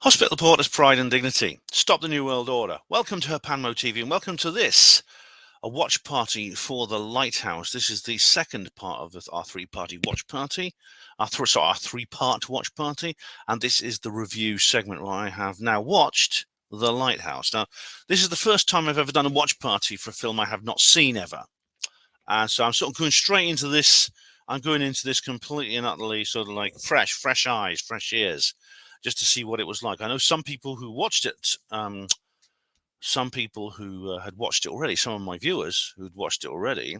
Hospital Porter's Pride and Dignity. Stop the New World Order. Welcome to Herpanmo TV and welcome to this, a watch party for the Lighthouse. This is the second part of our three-part watch party, our three-part watch party, and this is the review segment where I have now watched the Lighthouse. Now, this is the first time I've ever done a watch party for a film I have not seen ever. And so I'm sort of going straight into this. I'm going into this completely and utterly sort of like fresh eyes, fresh ears, just to see what it was like. I know some people who watched it, some people who had watched it already, some of my viewers who'd watched it already,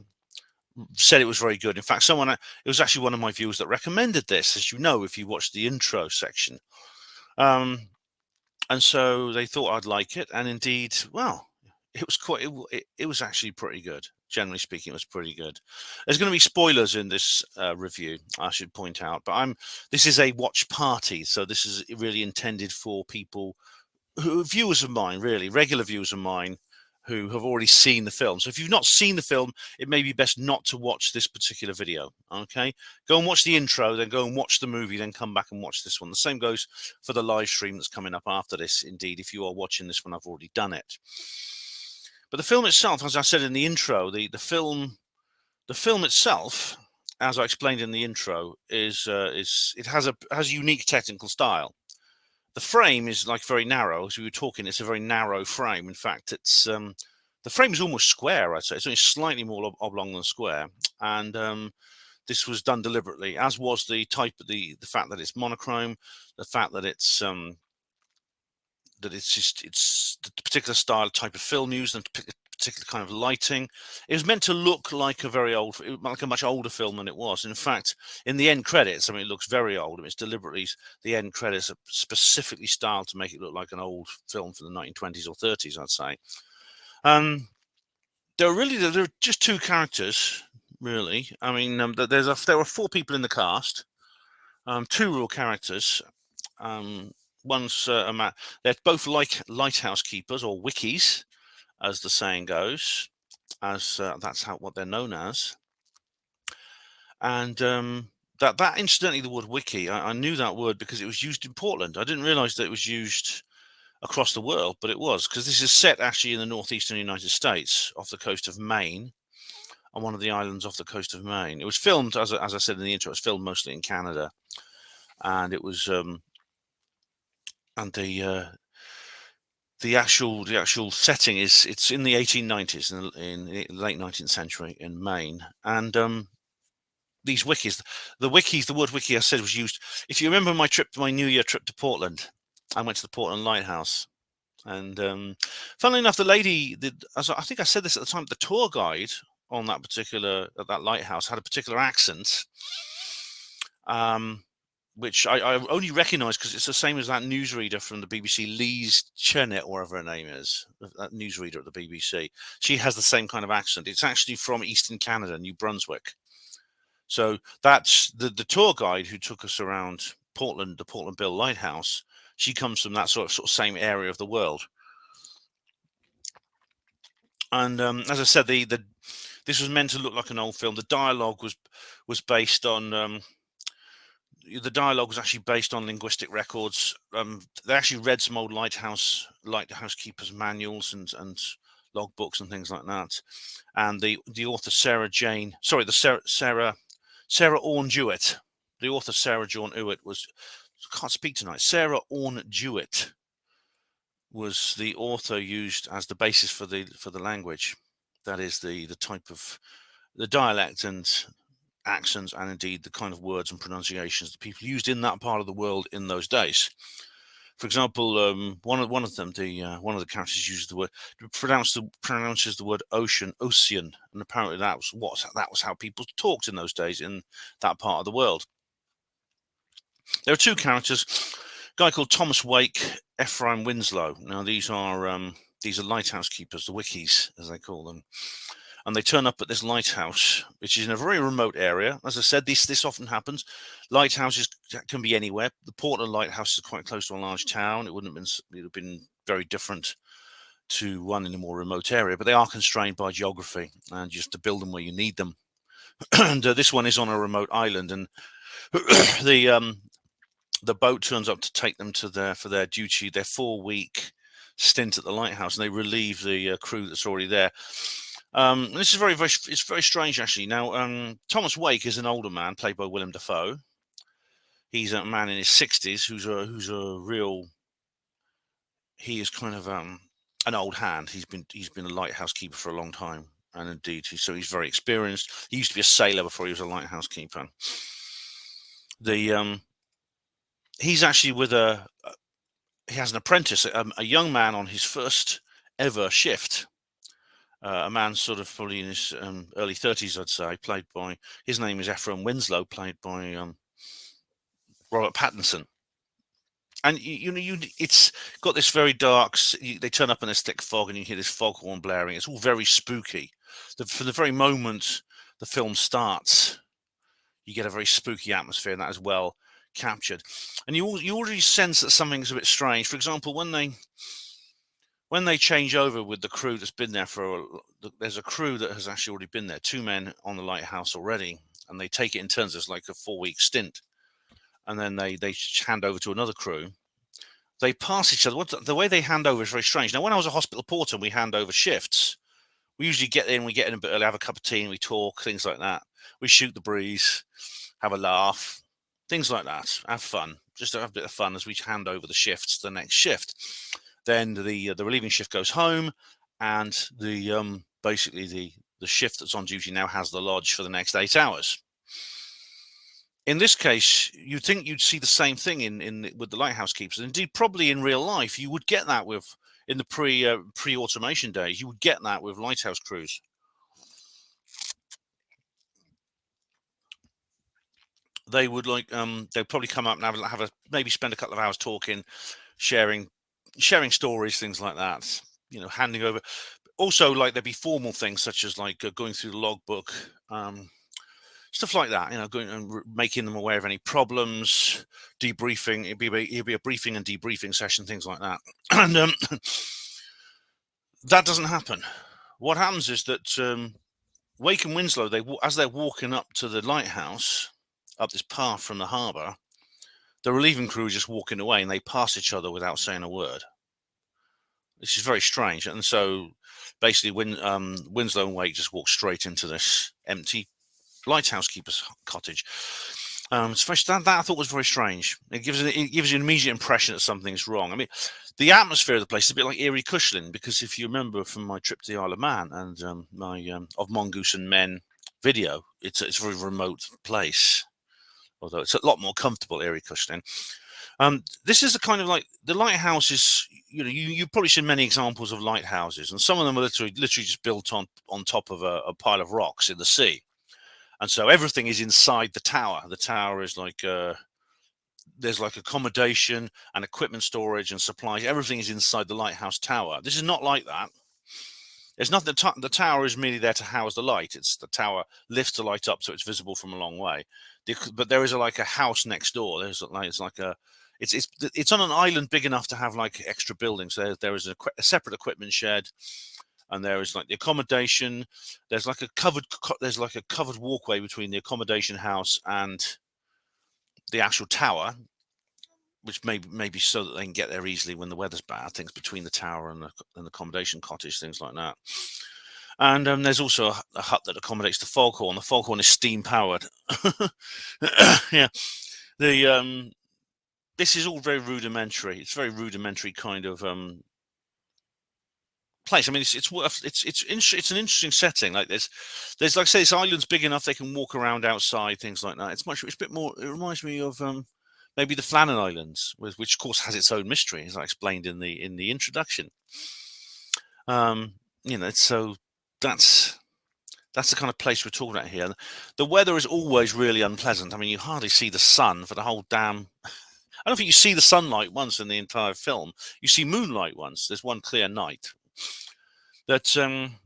said it was very good. In fact, it was actually one of my viewers that recommended this, as you know, if you watched the intro section. And so they thought I'd like it. And indeed, well, it was actually pretty good. Generally speaking, it was pretty good. There's going to be spoilers in this review, I should point out, but this is a watch party, so this is really intended for people who are viewers of mine, really regular viewers of mine, who have already seen the film. So if you've not seen the film, it may be best not to watch this particular video. Okay, go and watch the intro, then go and watch the movie, then come back and watch this one. The same goes for the live stream that's coming up after this. Indeed, if you are watching this one, I've already done it. But the film itself, as I said in the intro, the film itself, as I explained in the intro, it has a unique technical style. The frame is like very narrow. As we were talking, it's a very narrow frame. In fact, it's the frame is almost square. I'd say it's only slightly more oblong than square, and this was done deliberately, as was the fact that it's monochrome, the fact that it's the particular style type of film used and particular kind of lighting. It was meant to look like a much older film than it was. In fact, in the end credits, I mean, it looks very old. I mean, it's deliberately, the end credits are specifically styled to make it look like an old film from the 1920s or 30s, I'd say. There are just two characters, really. I mean, there were four people in the cast, two real characters. One's they're both like lighthouse keepers or wickies, as the saying goes, as that's what they're known as. And that incidentally, the word wiki, I knew that word because it was used in Portland. I didn't realize that it was used across the world, but it was, because this is set actually in the northeastern United States, off the coast of Maine, on one of the islands off the coast of Maine. It was filmed, as I said in the intro, it was filmed mostly in Canada, and it was and the actual setting it's in the 1890s, in the late 19th century in Maine. And these wikis, the word wiki, I said, was used. If you remember my New Year trip to Portland, I went to the Portland Lighthouse, and funnily enough, the lady, as I think I said this at the time, the tour guide on that lighthouse had a particular accent, which I only recognise because it's the same as that newsreader from the BBC, Lise Chennet, or whatever her name is, that newsreader at the BBC. She has the same kind of accent. It's actually from Eastern Canada, New Brunswick. So that's the tour guide who took us around Portland, the Portland Bill Lighthouse. She comes from that sort of same area of the world. And as I said, this was meant to look like an old film. The dialogue was based on. The dialogue was actually based on linguistic records. They actually read some old lighthouse keepers' manuals and logbooks and things like that. And the author Sarah Orne Jewett, the author Sarah John Jewett can't speak tonight. Sarah Orne Jewett was the author used as the basis for the language. That is the type of the dialect and accents, and indeed the kind of words and pronunciations that people used in that part of the world in those days. For example, one of the characters uses the word pronounces the word ocean, and apparently that was how people talked in those days in that part of the world. There are two characters, a guy called Thomas Wake, Ephraim Winslow. Now these are lighthouse keepers, the wikis as they call them, and they turn up at this lighthouse, which is in a very remote area. As I said, this often happens. Lighthouses can be anywhere. The Portland Lighthouse is quite close to a large town. It would have been very different to one in a more remote area, but they are constrained by geography, and you have to build them where you need them. And this one is on a remote island, and the boat turns up to take them to for their duty, their 4-week stint at the lighthouse, and they relieve the crew that's already there. This is it's very strange, actually. Now, Thomas Wake is an older man, played by Willem Dafoe. He's a man in his 60s who's a real. He is kind of an old hand. He's been a lighthouse keeper for a long time, and indeed, so he's very experienced. He used to be a sailor before he was a lighthouse keeper. He's actually with he has an apprentice, a young man on his first ever shift. A man sort of probably in his early 30s, I'd say, his name is Ephraim Winslow, played by Robert Pattinson. And it's got this very dark. They turn up in this thick fog, and you hear this foghorn blaring. It's all very spooky. For the very moment the film starts, you get a very spooky atmosphere, and that is well captured. And you already sense that something's a bit strange. For example, when they change over with the crew that's been there there's a crew that has actually already been there, 2 men on the lighthouse already, and they take it in turns as like a 4-week stint. And then they hand over to another crew. They pass each other. The way they hand over is very strange. Now, when I was a hospital porter and we hand over shifts, we usually get in a bit early, have a cup of tea, and we talk, things like that. We shoot the breeze, have a laugh, things like that. Have fun. Just have a bit of fun as we hand over the shifts to the next shift. Then the relieving shift goes home, and basically the shift that's on duty now has the lodge for the next 8 hours. In this case, you'd think you'd see the same thing with the lighthouse keepers. Indeed, probably in real life, you would get that in the pre-automation days. You would get that with lighthouse crews. They would they'd probably come up and maybe spend a couple of hours talking, sharing stories, things like that. Handing over. Also, there'd be formal things such as going through the logbook. Stuff like that, going and making them aware of any problems, debriefing. It'd be a briefing and debriefing session, things like that. And that doesn't happen. What happens is that Wake and Winslow, as they're walking up to the lighthouse, up this path from the harbour, the relieving crew are just walking away, and they pass each other without saying a word. This is very strange. And so, basically, Winslow and Wake just walk straight into this empty lighthouse keeper's cottage. That I thought was very strange. It gives you an immediate impression that something's wrong. I mean, the atmosphere of the place is a bit like Erie Cushling, because if you remember from my trip to the Isle of Man and my Of Mongoose and Men video, it's a very remote place, although it's a lot more comfortable, Erie Cushling. This is the kind of the lighthouse is, you've probably seen many examples of lighthouses, and some of them are literally just built on top of a pile of rocks in the sea. And so everything is inside the tower. The tower is there's accommodation and equipment storage and supplies. Everything is inside the lighthouse tower. This is not like that. There's nothing. The tower is merely there to house the light. It's the tower lifts the light up so it's visible from a long way. But there is a house next door. It's on an island big enough to have extra buildings. There is a separate equipment shed. And there is the accommodation. There's a covered walkway between the accommodation house and the actual tower, which may be so that they can get there easily when the weather's bad. Things between the tower and the accommodation cottage, things like that. And there's also a hut that accommodates the foghorn. The foghorn is steam powered. Yeah. This is all very rudimentary. It's very rudimentary kind of place. I mean, it's an interesting setting. There's like I say, this island's big enough they can walk around outside, things like that. It's a bit more. It reminds me of maybe the Flannan Islands, which of course has its own mystery, as I explained in the introduction. So that's That's the kind of place we're talking about here. The weather is always really unpleasant. I mean, you hardly see the sun for the whole damn. I don't think you see the sunlight once in the entire film. You see moonlight once. There's one clear night. That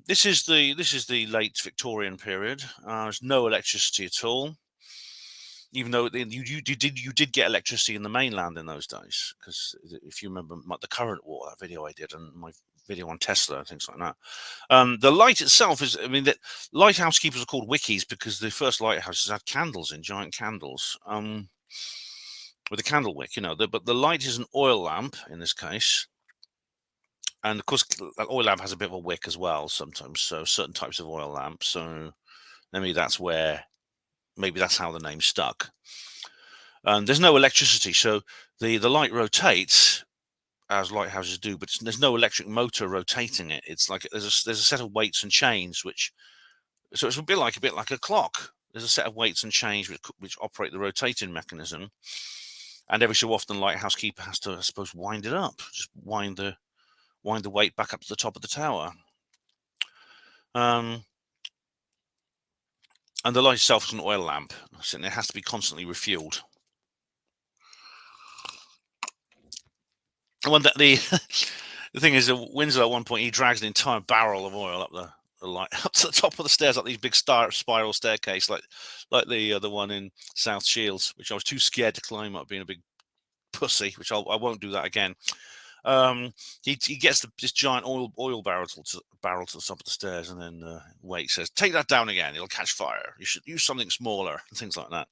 this is the late Victorian period. There's no electricity at all. Even though you did get electricity in the mainland in those days, because if you remember the current war, that video I did, and my video on Tesla and things like that. The light itself is, I mean, that lighthouse keepers are called wickies because the first lighthouses had candles in, giant candles, with a candle wick, but the light is an oil lamp in this case. And of course, an oil lamp has a bit of a wick as well sometimes, so certain types of oil lamps. So maybe that's how the name stuck. And there's no electricity, so the light rotates as lighthouses do, but there's no electric motor rotating it. It's like there's a set of weights and chains so it's a bit like a clock. There's a set of weights and chains which operate the rotating mechanism, and every so often, the lighthouse keeper has to, I suppose, wind it up, just wind the weight back up to the top of the tower. And the light itself is an oil lamp, so it has to be constantly refueled. The thing is, Winslow at one point he drags an entire barrel of oil up up to the top of the stairs, up these big spiral staircase, like the one in South Shields, which I was too scared to climb up, being a big pussy, which I won't do that again. He gets this giant oil barrel to the top of the stairs, and then Wake says, "Take that down again; it'll catch fire. You should use something smaller," and things like that.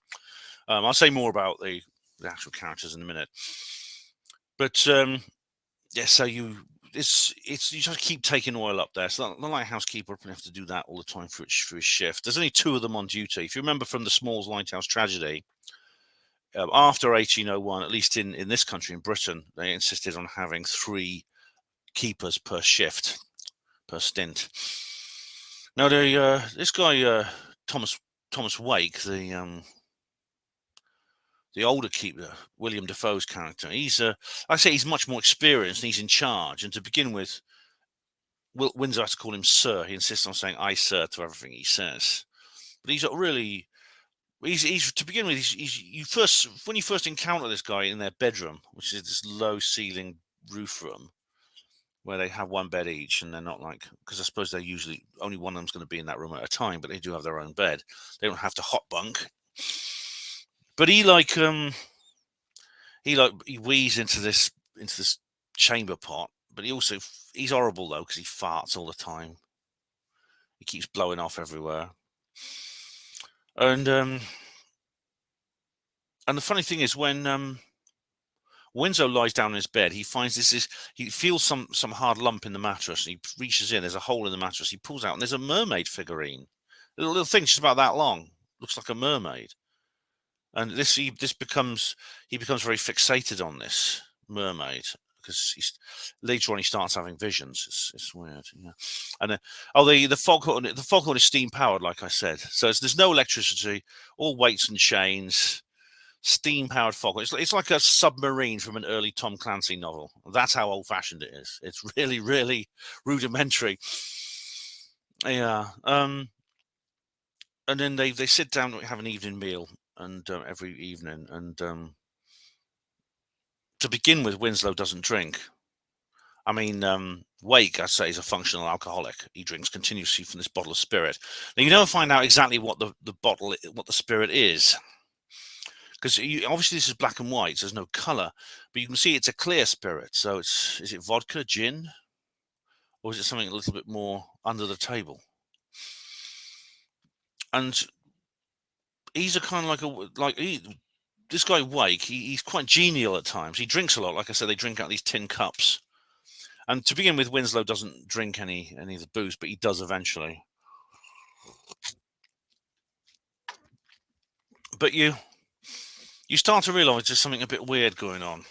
I'll say more about the actual characters in a minute, but yeah. So you just keep taking oil up there. So the lighthouse keeper will have to do that all the time for his shift. There's only 2 of them on duty. If you remember from the Smalls Lighthouse tragedy, after 1801, at least in this country, in Britain, they insisted on having 3 keepers per shift, per stint. Now, this guy Thomas Wake, the older keeper, William Defoe's character, he's much more experienced and he's in charge. And to begin with, Windsor has to call him sir. He insists on saying "I, sir" to everything he says. But he's really. He's to begin with. When you first encounter this guy in their bedroom, which is this low ceiling roof room, where they have 1 bed each, and they're not because I suppose they're usually only one of them's going to be in that room at a time, but they do have their own bed. They don't have to hot bunk. But he wheezes into this chamber pot. But he's horrible though, because he farts all the time. He keeps blowing off everywhere. And the funny thing is, when Winslow lies down in his bed, he finds he feels some hard lump in the mattress, and he reaches in. There's a hole in the mattress. He pulls out, and there's a mermaid figurine. A little thing just about that long, looks like a mermaid. And he becomes very fixated on this mermaid, because later on he starts having visions. It's weird, yeah. And the foghorn is steam powered, like I said. So there's no electricity, all weights and chains, steam powered foghorn. It's like a submarine from an early Tom Clancy novel. That's how old fashioned it is. It's really, really rudimentary. Yeah. And then they sit down and have an evening meal, and every evening, and to begin with, Winslow doesn't drink. I mean, Wake, I say, is a functional alcoholic. He drinks continuously from this bottle of spirit. Now, you never find out exactly what the spirit is, because obviously this is black and white, so there's no color, but you can see it's a clear spirit. So is it vodka, gin, or is it something a little bit more under the table? And he's a kind of this guy Wake, he's quite genial at times. He drinks a lot. Like I said, they drink out these tin cups. And to begin with, Winslow doesn't drink any of the booze, but he does eventually. But you start to realise there's something a bit weird going on.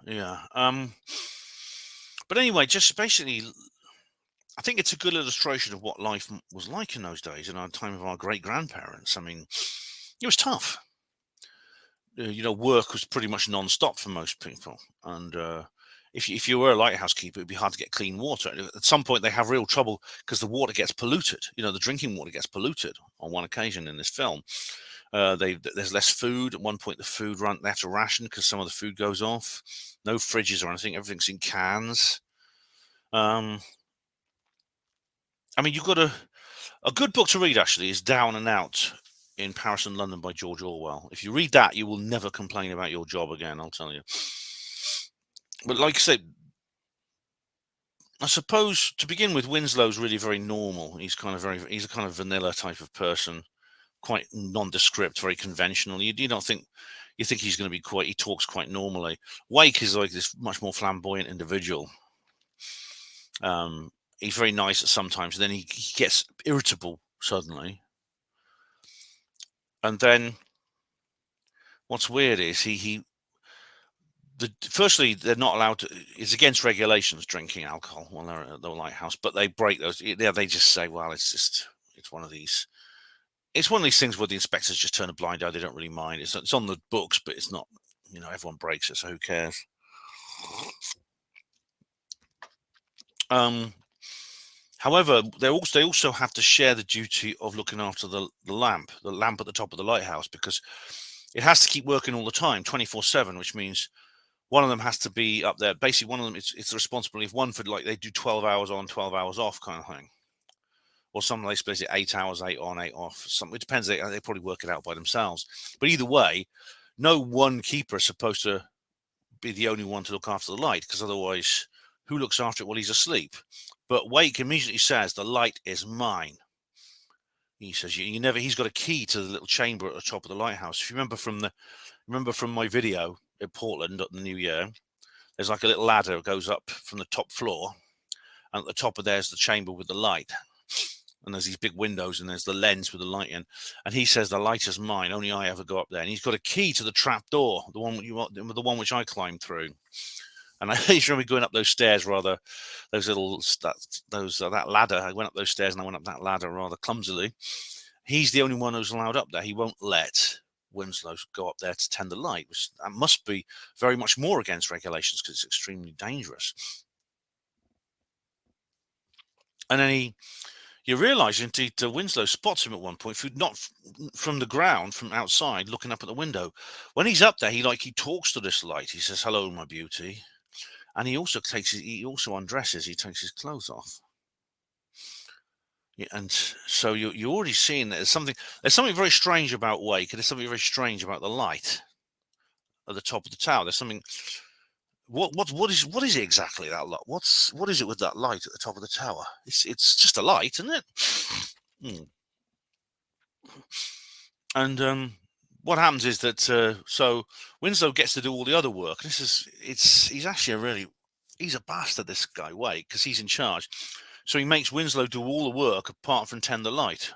Yeah. But anyway, just basically, I think it's a good illustration of what life was like in those days, in our time of our great-grandparents. I mean, it was tough. Work was pretty much non-stop for most people, and if you were a lighthouse keeper, it'd be hard to get clean water. At some point, they have real trouble because the water gets polluted. The drinking water gets polluted on one occasion in this film. There's less food. At one point, they have to ration because some of the food goes off. No fridges or anything. Everything's in cans. I mean, you've got a good book to read, actually, is Down and Out in Paris and London by George Orwell. If you read that, you will never complain about your job again, I'll tell you. But like I said, I suppose to begin with, Winslow's really very normal. He's a kind of vanilla type of person, quite nondescript, very conventional. You think he's going to be he talks quite normally. Wake is like this much more flamboyant individual. He's very nice at sometimes, and then he gets irritable suddenly. And then what's weird is firstly, they're not allowed to. It's against regulations drinking alcohol while they're at the lighthouse, but they break those. Yeah, they just say, well, it's one of these. It's one of these things where the inspectors just turn a blind eye. They don't really mind. It's on the books, but it's not. Everyone breaks it, so who cares? However, they also have to share the duty of looking after the lamp at the top of the lighthouse, because it has to keep working all the time, 24/7, which means one of them has to be up there. Basically, one of them, it's the responsibility of one for, like, they do 12 hours on, 12 hours off kind of thing. Or some they split it 8 hours, 8 on, 8 off. It depends. They probably work it out by themselves. But either way, no one keeper is supposed to be the only one to look after the light, because otherwise, who looks after it while he's asleep? But Wake immediately says, the light is mine. He says, he's got a key to the little chamber at the top of the lighthouse. If you remember from my video in Portland at the New Year, there's like a little ladder that goes up from the top floor, and at the top of there's the chamber with the light, and there's these big windows, and there's the lens with the light in. And he says, the light is mine, only I ever go up there. And he's got a key to the trap door, the one which I climbed through. And I just remember going up those stairs that ladder. I went up those stairs, and I went up that ladder rather clumsily. He's the only one who's allowed up there. He won't let Winslow go up there to tend the light, which that must be very much more against regulations, because it's extremely dangerous. And then you realise, indeed, Winslow spots him at one point, not from the ground, from outside, looking up at the window. When he's up there, he talks to this light. He says, "Hello, my beauty," and he also undresses. He takes his clothes off. Yeah, and so you're already seeing that there's something very strange about Wake, and there's something very strange about the light at the top of the tower. There's something. What is it exactly, that light? What is it with that light at the top of the tower? It's just a light, isn't it? And what happens is that so Winslow gets to do all the other work. He's actually he's a bastard, this guy Wake, because he's in charge. So he makes Winslow do all the work apart from tend the light.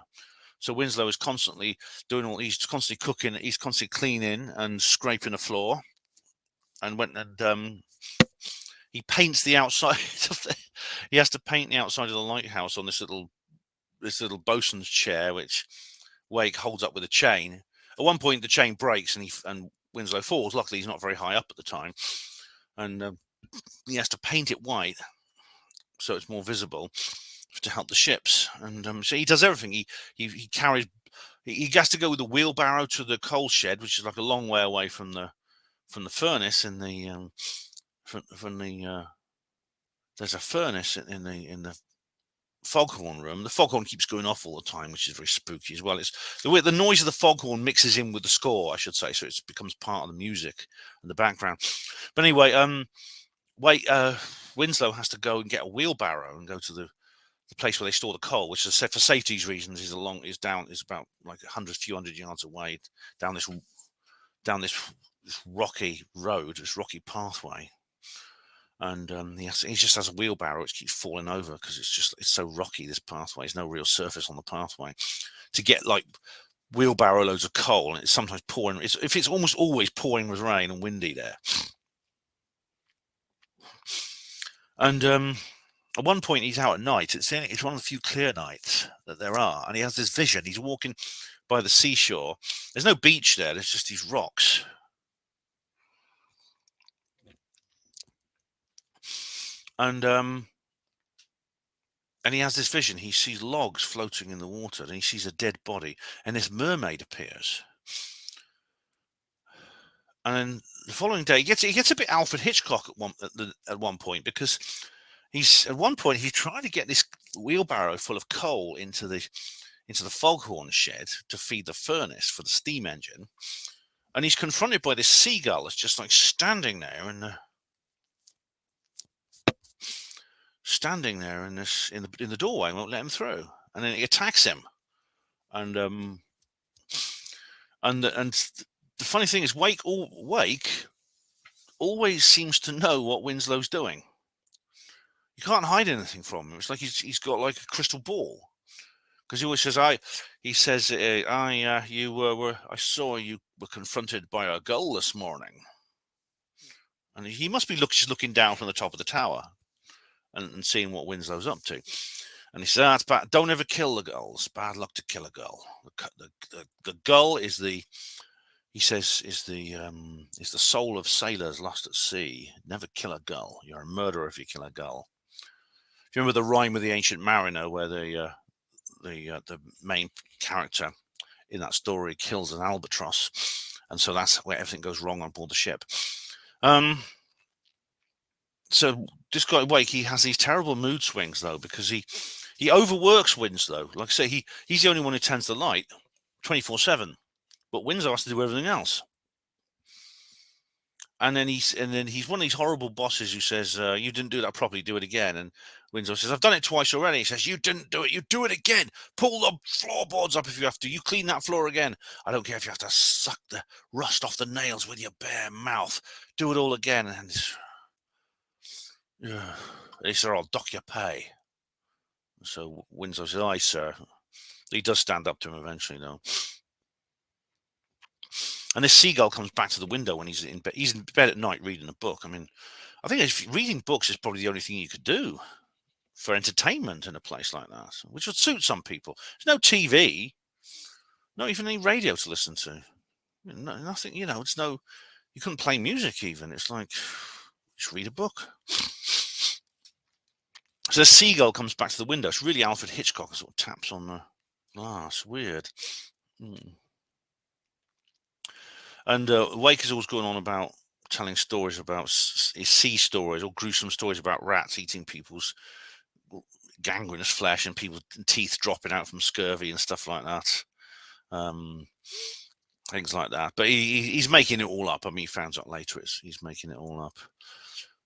So Winslow is constantly he's constantly cooking, he's constantly cleaning and scraping the floor. And he paints the outside he has to paint the outside of the lighthouse on this little bosun's chair, which Wake holds up with a chain. At one point, the chain breaks, and Winslow falls. Luckily, he's not very high up at the time, and he has to paint it white so it's more visible to help the ships. And so he does everything. He carries. He has to go with a wheelbarrow to the coal shed, which is like a long way away from the furnace. In the there's a furnace in the foghorn room. The foghorn keeps going off all the time, which is very spooky as well. It's the noise of the foghorn mixes in with the score, I should say, so it becomes part of the music in the background. But anyway, Winslow has to go and get a wheelbarrow and go to the place where they store the coal, which is, for safety reasons, is about like a few hundred yards away, down this rocky road, this rocky pathway. And he just has a wheelbarrow which keeps falling over because it's so rocky, this pathway. There's no real surface on the pathway to get like wheelbarrow loads of coal, and it's sometimes pouring. It's almost always pouring with rain and windy there. And at one point he's out at night. It's one of the few clear nights that there are, and he has this vision. He's walking by the seashore. There's no beach there. There's just these rocks. And he has this vision. He sees logs floating in the water, and he sees a dead body, and this mermaid appears. And then the following day, he gets a bit Alfred Hitchcock at one point, because he's trying to get this wheelbarrow full of coal into the foghorn shed to feed the furnace for the steam engine, and he's confronted by this seagull that's just like standing there in the doorway, and won't let him through, and then it attacks him, and the funny thing is, Wake always seems to know what Winslow's doing. You can't hide anything from him. It's like he's got like a crystal ball, because he always says, I saw you were confronted by a gull this morning, and he must be just looking down from the top of the tower and seeing what Winslow's up to. And he says, it's bad. Don't ever kill the gulls. Bad luck to kill a gull. The gull is the soul of sailors lost at sea. Never kill a gull. You're a murderer if you kill a gull. If you remember the rhyme of the Ancient Mariner, where the main character in that story kills an albatross, and so that's where everything goes wrong on board the ship. So this guy Wake, he has these terrible mood swings though, because he overworks Winslow. Like I say, he's the only one who tends the light 24/7, but Winslow has to do everything else. And then he's one of these horrible bosses who says, "You didn't do that properly. Do it again." And Winslow says, "I've done it twice already." He says, "You didn't do it. You do it again. Pull the floorboards up if you have to. You clean that floor again. I don't care if you have to suck the rust off the nails with your bare mouth. Do it all again." And he said, "I'll dock your pay." So Winslow says, "Aye, sir." He does stand up to him eventually, though. And this seagull comes back to the window when he's in bed. He's in bed at night reading a book. I mean, I think reading books is probably the only thing you could do for entertainment in a place like that, which would suit some people. There's no TV, not even any radio to listen to. Nothing, it's no, you couldn't play music even. It's like, just read a book. So the seagull comes back to the window. It's really Alfred Hitchcock, sort of taps on the glass. Weird. And Wake is always going on about telling stories about sea stories or gruesome stories about rats eating people's gangrenous flesh and people's teeth dropping out from scurvy and stuff like that. Things like that. But he's making it all up. I mean, he found out later he's making it all up.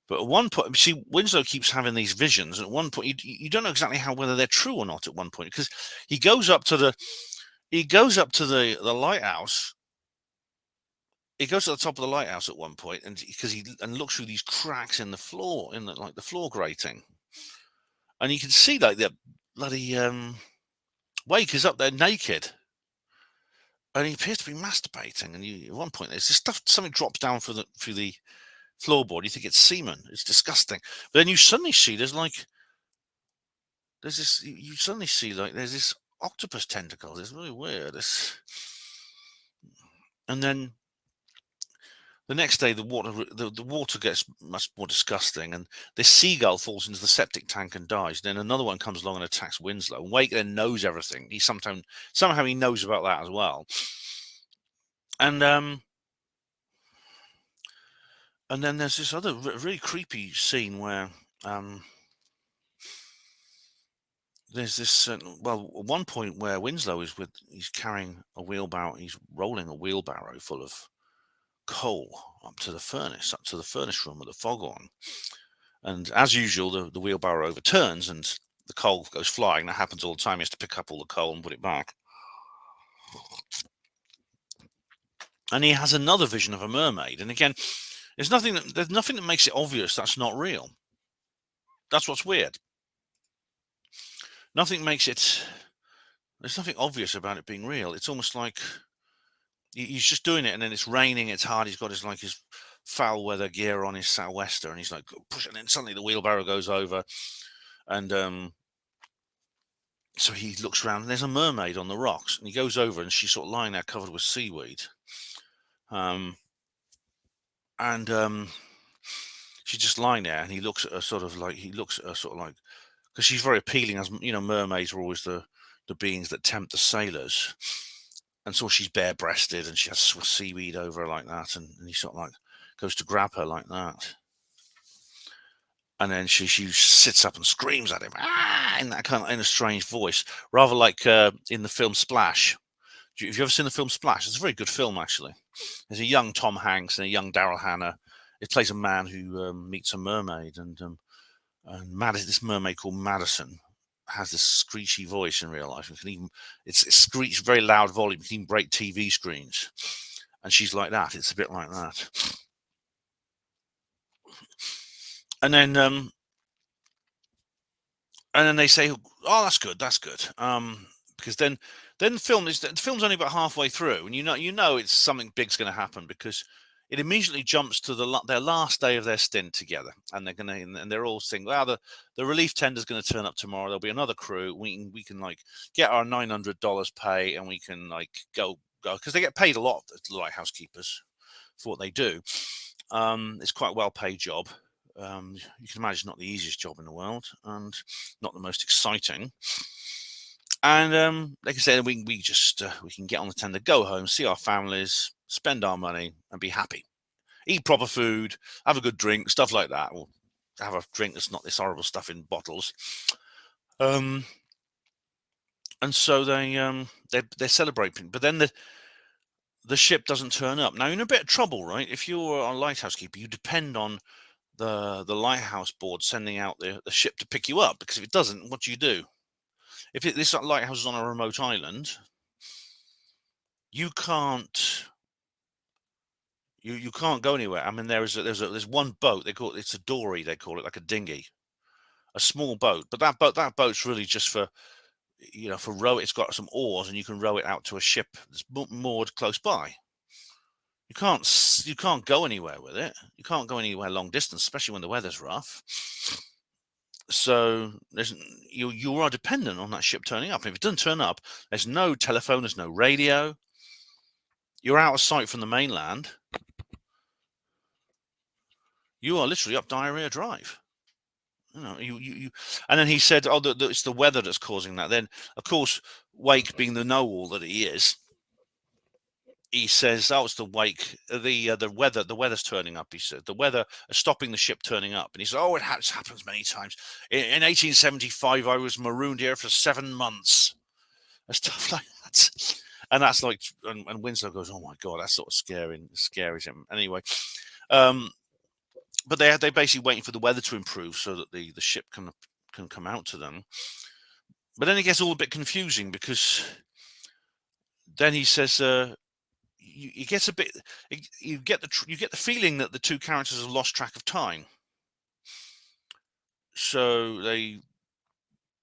But at one point, see, Winslow keeps having these visions. At one point, you don't know exactly whether they're true or not. At one point, because he goes up to the lighthouse. He goes to the top of the lighthouse at one point, and looks through these cracks in the floor, in the floor grating, and you can see like the bloody Wake is up there naked, and he appears to be masturbating. And at one point, there's this stuff. Something drops down through the floorboard. You think it's semen. It's disgusting. But then you suddenly see there's this octopus tentacles. It's really weird. And then the next day, the water gets much more disgusting, and this seagull falls into the septic tank and dies. Then another one comes along and attacks Winslow. And Wake then knows everything. Somehow he knows about that as well. And then there's this other really creepy scene where there's this at one point where Winslow he's carrying a wheelbarrow. He's rolling a wheelbarrow full of coal up to the furnace room with the foghorn, and as usual the wheelbarrow overturns and the coal goes flying. That happens all the time. He has to pick up all the coal and put it back. And he has another vision of a mermaid, and again, there's nothing that makes it obvious that's not real. That's what's weird. There's nothing obvious about it being real. It's almost like he's just doing it, and then it's raining, it's hard, he's got his foul weather gear on, his sou'wester, and he's like pushing, and then suddenly the wheelbarrow goes over, and so he looks around, and there's a mermaid on the rocks, and he goes over, and she's sort of lying there covered with seaweed, and she's just lying there, and he looks at her sort of like because she's very appealing, as you know, mermaids are always the beings that tempt the sailors, and so she's bare-breasted and she has seaweed over her like that, and he sort of like goes to grab her like that, and then she sits up and screams at him, ah, in that kind of in a strange voice, rather like in the film Splash. Have you ever seen the film Splash? It's a very good film, actually. There's a young Tom Hanks and a young Daryl Hannah. It plays a man who meets a mermaid, and this mermaid called Madison has this screechy voice in real life. It's screech, very loud volume. You can even break TV screens, and she's like that. It's a bit like that. And then they say, "Oh, that's good. That's good." Because then the film's only about halfway through, and you know it's something big's going to happen, because it immediately jumps to their last day of their stint together, and they're all saying, "Well, the relief tender's going to turn up tomorrow. There'll be another crew. We can like get our $900 pay, and we can like go because they get paid a lot, the lighthouse keepers, for what they do. It's quite a well-paid job." You can imagine, not the easiest job in the world, and not the most exciting. And like I said, we can get on the tender, go home, see our families, spend our money, and be happy. Eat proper food, have a good drink, stuff like that, or have a drink that's not this horrible stuff in bottles. And so they're celebrating, but then the ship doesn't turn up. Now you're in a bit of trouble, right? If you're a lighthouse keeper, you depend on the lighthouse board sending out the ship to pick you up, because if it doesn't, what do you do? If this lighthouse is on a remote island, you can't go anywhere. I mean, there's one boat, it's a dory, they call it, like a dinghy, a small boat, but that boat's really just for for row. It's got some oars, and you can row it out to a ship that's moored close by. You can't go anywhere with it. You can't go anywhere long distance, especially when the weather's rough. So you are dependent on that ship turning up. And if it doesn't turn up, there's no telephone, there's no radio. You're out of sight from the mainland. You are literally up Diarrhea Drive. You. And then he said, "Oh, it's the weather that's causing that." Then, of course, Wake, being the know-all that he is, he says, "Oh, it's the wake, the weather. The weather's turning up." He said, "The weather is stopping the ship turning up." And he said, "Oh, it happens many times. In 1875, I was marooned here for 7 months," and stuff like that. And that's like, and Winslow goes, "Oh my god, that's sort of scary him." Anyway, but they're basically waiting for the weather to improve so that the ship can come out to them. But then it gets all a bit confusing, because then he says, you get a bit, you get the feeling that the two characters have lost track of time. So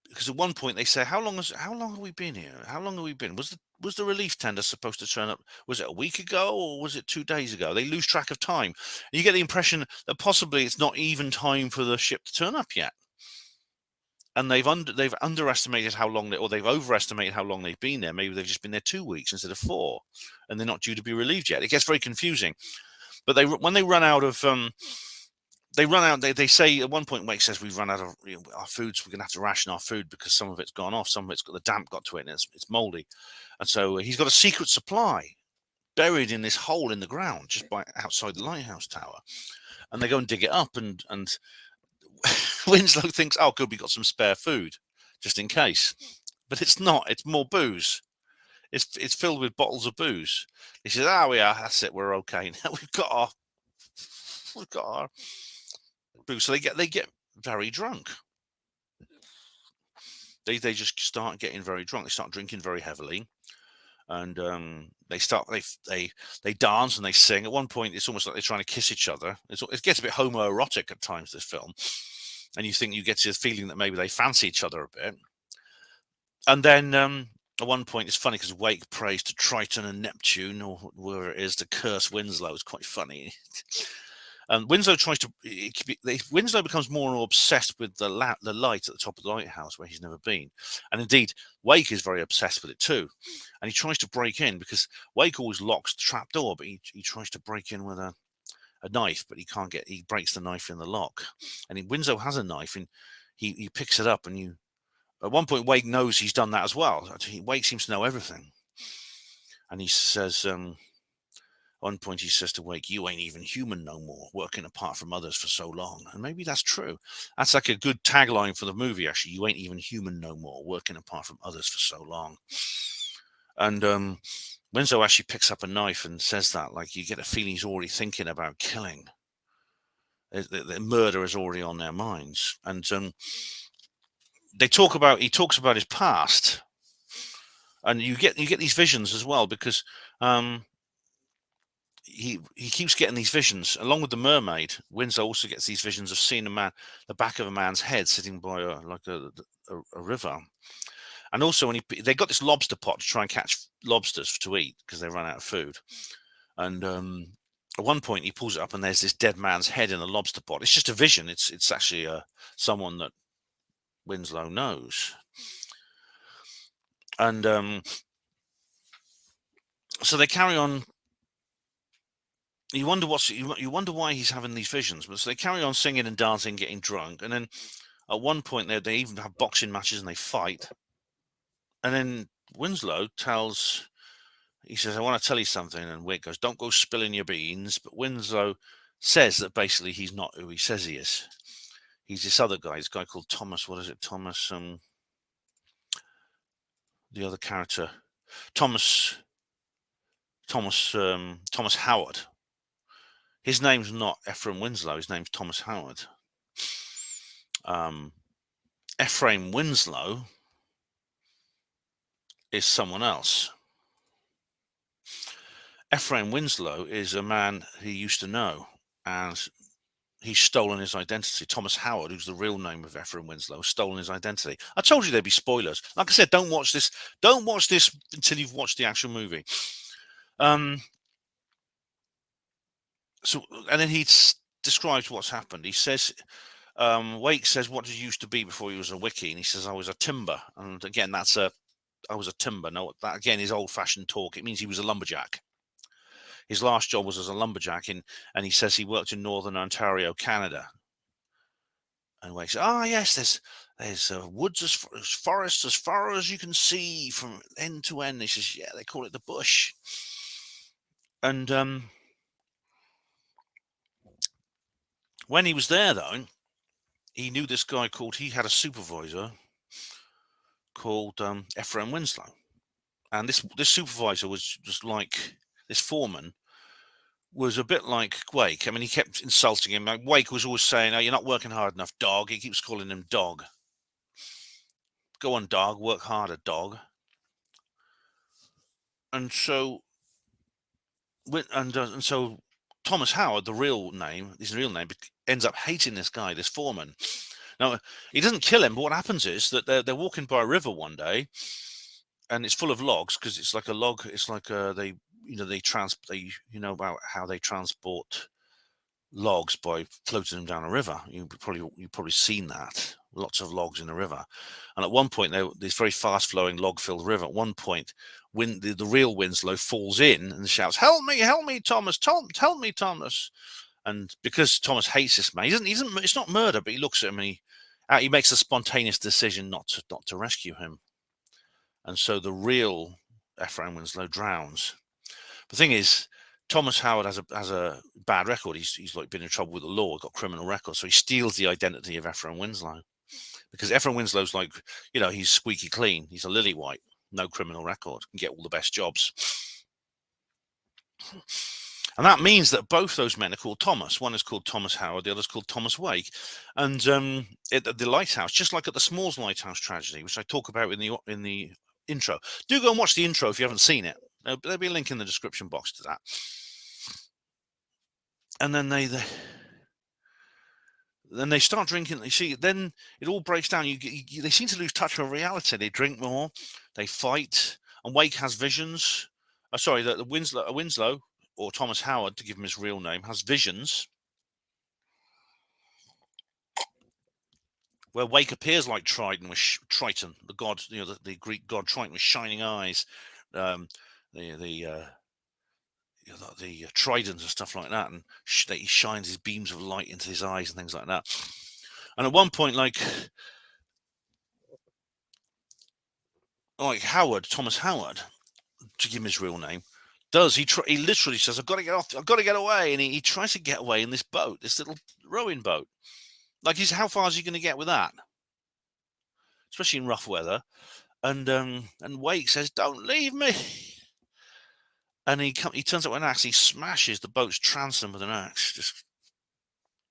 because at one point they say, how long have we been here? How long have we been? Was the relief tender supposed to turn up? Was it a week ago, or was it 2 days ago? They lose track of time. And you get the impression that possibly it's not even time for the ship to turn up yet. And they've underestimated how long or they've overestimated how long they've been there. Maybe they've just been there 2 weeks instead of 4, and they're not due to be relieved yet. It gets very confusing. But when they run out of they say at one point, Wake says, "We've run out of our food, so we're going to have to ration our food, because some of it's gone off, some of it's got the damp got to it, and it's moldy." And so he's got a secret supply buried in this hole in the ground just outside the lighthouse tower. And they go and dig it up, and Winslow thinks, "Oh, good, we got some spare food just in case." But it's not. It's more booze. It's filled with bottles of booze. He says, we are. That's it. We're okay now. We've got our booze." So they get very drunk. They just start getting very drunk. They start drinking very heavily, and they dance and they sing. At one point, it's almost like they're trying to kiss each other. It gets a bit homoerotic at times, this film, and you get the feeling that maybe they fancy each other a bit. And then at one point, it's funny because Wake prays to Triton and Neptune, or whoever it is, to curse Winslow. It's quite funny. And Winslow Winslow becomes more and more obsessed with the light at the top of the lighthouse, where he's never been. And indeed, Wake is very obsessed with it too. And he tries to break in, because Wake always locks the trap door, but he tries to break in with a a knife, but he breaks the knife in the lock. And Winslow has a knife, and he picks it up, and at one point Wake knows he's done that as well. Wake seems to know everything. And he says, one point he says to Wake, "You ain't even human no more, working apart from others for so long." And maybe that's true. That's like a good tagline for the movie, actually. You ain't even human no more, working apart from others for so long. And Winslow actually picks up a knife and says that, like, you get a feeling he's already thinking about killing. The murder is already on their minds. And he talks about his past. And you get these visions as well, because he keeps getting these visions along with the mermaid. Winslow also gets these visions of seeing the back of a man's head sitting by a river. And also when they got this lobster pot to try and catch lobsters to eat because they run out of food. And at one point he pulls it up and there's this dead man's head in a lobster pot. It's just a vision. It's actually someone that Winslow knows. And so they carry on. You wonder why he's having these visions. But so they carry on singing and dancing, getting drunk, and then at one point they even have boxing matches and they fight. And then Winslow he says, "I want to tell you something," and Wake goes, "Don't go spilling your beans." But Winslow says that basically he's not who he says he is. He's this other guy, this guy called Thomas. What is it, Thomas? The other character, Thomas Howard. His name's not Ephraim Winslow. His name's Thomas Howard. Ephraim Winslow is someone else. Ephraim Winslow is a man he used to know, and he's stolen his identity. Thomas Howard, who's the real name of Ephraim Winslow, has stolen his identity. I told you there'd be spoilers. Like I said, don't watch this until you've watched the actual movie. So, and then he describes what's happened. He says, Wake says, "What did you used to be before he was a wiki?" And he says, "I was a timber." And again, I was a timber. No, that again is old-fashioned talk. It means he was a lumberjack. His last job was as a lumberjack, and he says he worked in northern Ontario, Canada. And Wake says, "Ah, yes, there's woods as forests as far as you can see from end to end." He says, "Yeah, they call it the bush." And when he was there, though, he knew this guy he had a supervisor called Ephraim Winslow. And this supervisor was just like, this foreman was a bit like Wake. I mean, he kept insulting him. Like, Wake was always saying, "Oh, you're not working hard enough, dog." He keeps calling him dog. "Go on, dog, work harder, dog." And so, and so Thomas Howard, his real name, ends up hating this guy, this foreman. Now, he doesn't kill him, but what happens is that they're walking by a river one day, and it's full of logs, because it's like a log. It's like about how they transport logs by floating them down a river. You've probably seen that. Lots of logs in a river. And at one point, this very fast-flowing log-filled river. At one point, the real Winslow falls in and shouts, help me, Thomas! Help me, Thomas!" And because Thomas hates this man, it's not murder, but he looks at him and he makes a spontaneous decision not to rescue him. And so the real Ephraim Winslow drowns. The thing is, Thomas Howard has a bad record. He's like been in trouble with the law, got criminal record, so he steals the identity of Ephraim Winslow, because Ephraim Winslow's like, he's squeaky clean. He's a lily white, no criminal record, can get all the best jobs. And that means that both those men are called Thomas. One is called Thomas Howard, the other is called Thomas Wake. And at the Lighthouse, just like at the Smalls Lighthouse tragedy, which I talk about in the intro. Do go and watch the intro if you haven't seen it. There'll be a link in the description box to that. And then they start drinking. You see, then it all breaks down. They seem to lose touch with reality. They drink more, they fight, and Wake has visions. The Winslow, or Thomas Howard, to give him his real name, has visions where Wake appears like Triton, the god, the Greek god Triton with shining eyes. the tridents and stuff like that, and he shines his beams of light into his eyes and things like that. And at one point, like Thomas Howard, to give him his real name, he literally says, "I've got to get off, I've got to get away," and he tries to get away in this boat, this little rowing boat. Like, how far is he going to get with that, especially in rough weather? And Wake says, "Don't leave me." And he turns up with an axe. He smashes the boat's transom with an axe, just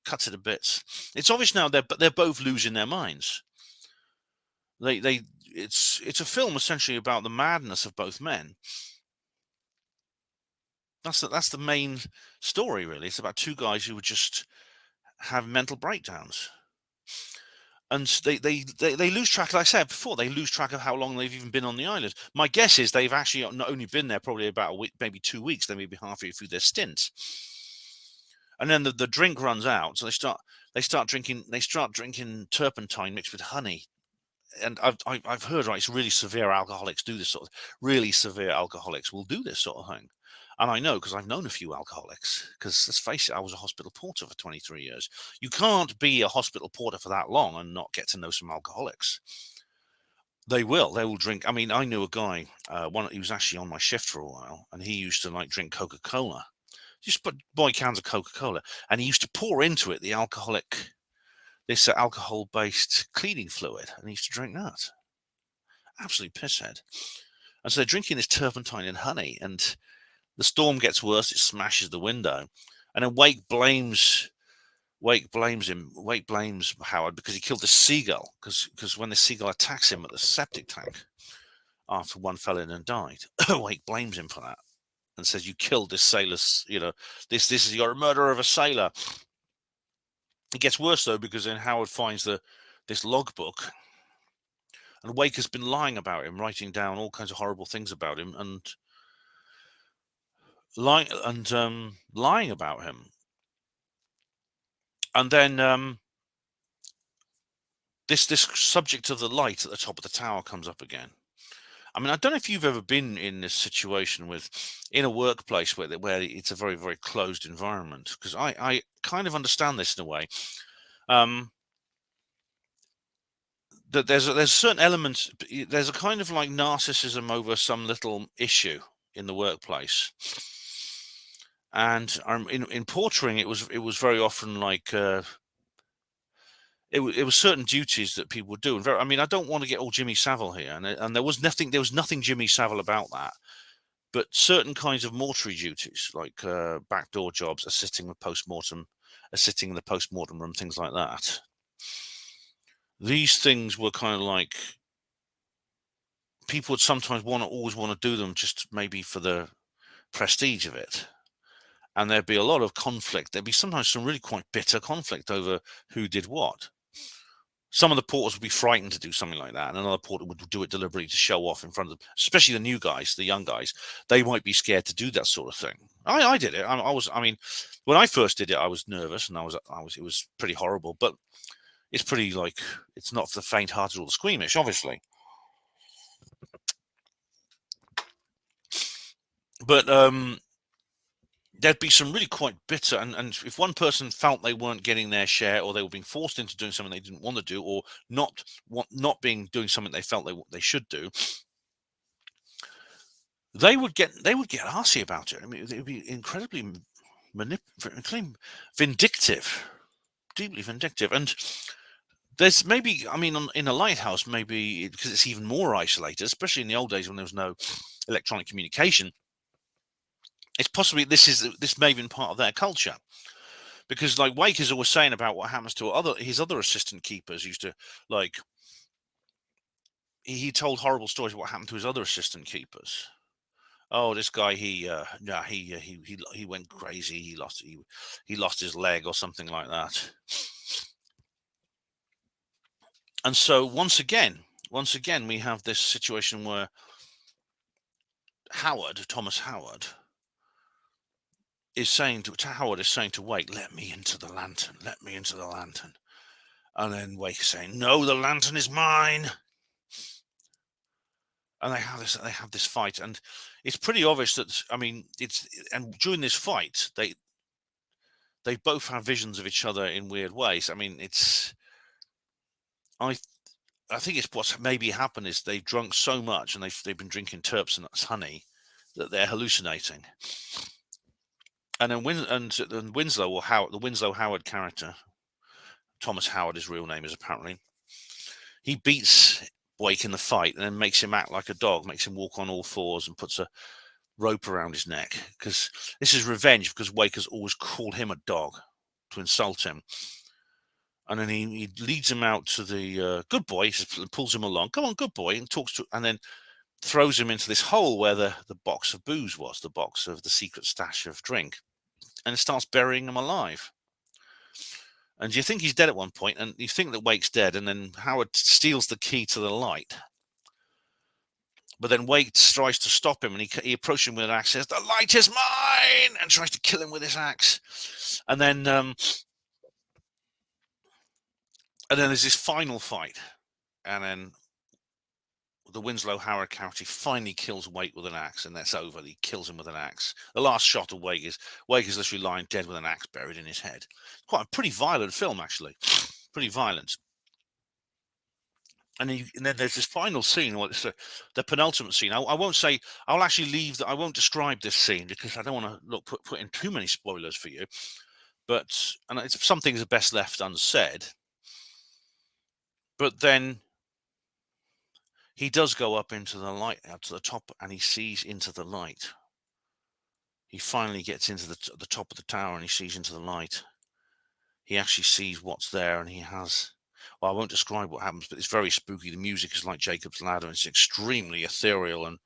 cuts it to bits. It's obvious now they're both losing their minds. It's a film essentially about the madness of both men. That's the main story, really. It's about two guys who would just have mental breakdowns. And they lose track, like I said before, they lose track of how long they've even been on the island. My guess is they've actually not only been there probably about a week, maybe 2 weeks, they may be halfway through their stint. And then the drink runs out, so they start drinking turpentine mixed with honey. And I've heard, right, it's really severe alcoholics do this sort of, really severe alcoholics will do this sort of thing. And I know because I've known a few alcoholics, because let's face it, I was a hospital porter for 23 years. You can't be a hospital porter for that long and not get to know some alcoholics. They will drink. I mean, I knew a guy, he was actually on my shift for a while, and he used to like drink Coca-Cola. Just buy cans of Coca-Cola, and he used to pour into it this alcohol-based cleaning fluid, and he used to drink that. Absolutely pisshead. And so they're drinking this turpentine and honey, and the storm gets worse. It smashes the window, and then Wake blames him. Wake blames Howard because he killed the seagull. Because when the seagull attacks him at the septic tank after one fell in and died, Wake blames him for that and says, "You killed this sailor's. You're a murderer of a sailor." It gets worse though, because then Howard finds this logbook, and Wake has been lying about him, writing down all kinds of horrible things about him, and lying about him. And then this subject of the light at the top of the tower comes up again. I mean, I don't know if you've ever been in this situation in a workplace where it's a very, very closed environment, because I kind of understand this in a way. That there's a certain element, there's a kind of like narcissism over some little issue in the workplace. And in portering, it was very often like it was certain duties that people would do. And I mean, I don't want to get all Jimmy Savile here, and there was nothing Jimmy Savile about that. But certain kinds of mortuary duties, like backdoor jobs, assisting in the post-mortem room, things like that. These things were kind of like, people would sometimes always want to do them just maybe for the prestige of it. And there'd be a lot of conflict. There'd be sometimes some really quite bitter conflict over who did what. Some of the porters would be frightened to do something like that, and another porter would do it deliberately to show off in front of them, especially the new guys, the young guys. They might be scared to do that sort of thing. I did it. I mean, when I first did it, I was nervous, and it was pretty horrible, but it's pretty, like, it's not for the faint-hearted or the squeamish, obviously. But there'd be some really quite bitter, and if one person felt they weren't getting their share, or they were being forced into doing something they didn't want to do, or not doing something they felt they should do, they would get arsy about it. I mean, it would be incredibly vindictive, deeply vindictive. And there's maybe, I mean, in a lighthouse, maybe because it's even more isolated, especially in the old days when there was no electronic communication. It's possibly this may have been part of their culture, because like Wake is always saying about what happens to his other assistant keepers. Used to, like, he told horrible stories of what happened to his other assistant keepers. Oh, this guy, he went crazy. He lost his leg or something like that. And so once again, we have this situation where Thomas Howard, is saying to Wake, "Let me into the lantern, let me into the lantern." And then Wake is saying, "No, the lantern is mine." and they have this fight, and it's pretty obvious that, I mean, and during this fight, they both have visions of each other in weird ways. I mean, I I think it's what's maybe happened is they've drunk so much, and they've been drinking terps and that's honey, that they're hallucinating. And then Winslow, or Howard, the Winslow Howard character, Thomas Howard, his real name is apparently, he beats Wake in the fight and then makes him act like a dog, makes him walk on all fours and puts a rope around his neck, because this is revenge, because Wake has always called him a dog to insult him. And then he leads him out to the good boy, pulls him along, come on, good boy, and and then throws him into this hole where the box of booze was, the box of the secret stash of drink, and it starts burying him alive. And you think he's dead at one point, and you think that Wake's dead, and then Howard steals the key to the light. But then Wake tries to stop him, and he approaches him with an axe, says, "The light is mine," and tries to kill him with his axe. And then there's this final fight, and then the Winslow Howard character finally kills Wake with an axe, and that's over. He kills him with an axe. The last shot of Wake is literally lying dead with an axe buried in his head. Quite a pretty violent film, actually. Pretty violent. And then there's this final scene, or it's the penultimate scene. I won't say. I'll actually leave. I won't describe this scene because I don't want to put in too many spoilers for you. But some things are best left unsaid. But then he does go up into the light, out to the top, and he sees into the light. He finally gets into the top of the tower, and he sees into the light. He actually sees what's there, and he has. Well, I won't describe what happens, but it's very spooky. The music is like Jacob's Ladder. It's extremely ethereal and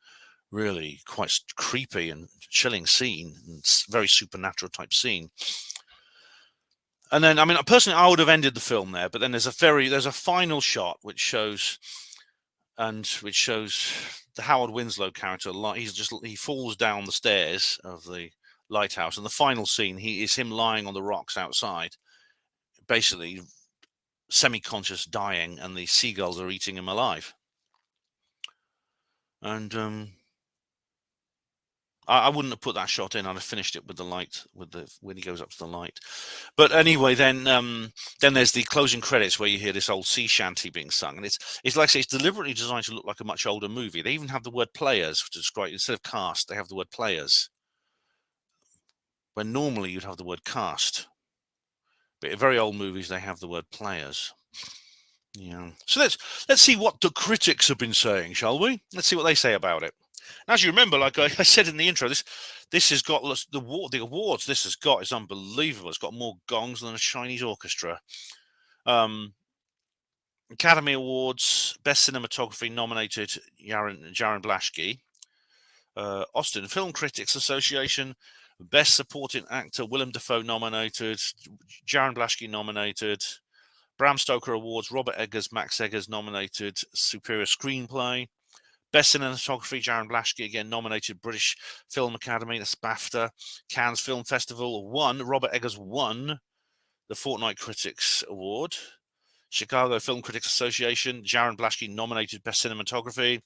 really quite creepy and chilling scene, and it's very supernatural type scene. And then, I mean, personally, I would have ended the film there, but then there's a final shot which shows the Howard Winslow character. He falls down the stairs of the lighthouse, and the final scene, is him lying on the rocks outside, basically semi-conscious, dying, and the seagulls are eating him alive. And I wouldn't have put that shot in. I'd have finished it with the light, when he goes up to the light. But anyway, then there's the closing credits where you hear this old sea shanty being sung, and it's like I say, it's deliberately designed to look like a much older movie. They even have the word players to describe, instead of cast, they have the word players, when normally you'd have the word cast. But in very old movies, they have the word players. Yeah. So let's see what the critics have been saying, shall we? Let's see what they say about it. As you remember, like I said in the intro, this has got the awards. This has got is unbelievable. It's got more gongs than a Chinese orchestra. Academy Awards, Best Cinematography nominated Jaron Blaschke. Austin Film Critics Association, Best Supporting Actor Willem Dafoe nominated, Jaron Blaschke nominated. Bram Stoker Awards, Robert Eggers, Max Eggers nominated, Superior Screenplay. Best Cinematography, Jaron Blaschke, again nominated, British Film Academy, that's BAFTA. Cannes Film Festival won, Robert Eggers won the Fortnight Critics Award. Chicago Film Critics Association, Jaron Blaschke nominated, Best Cinematography.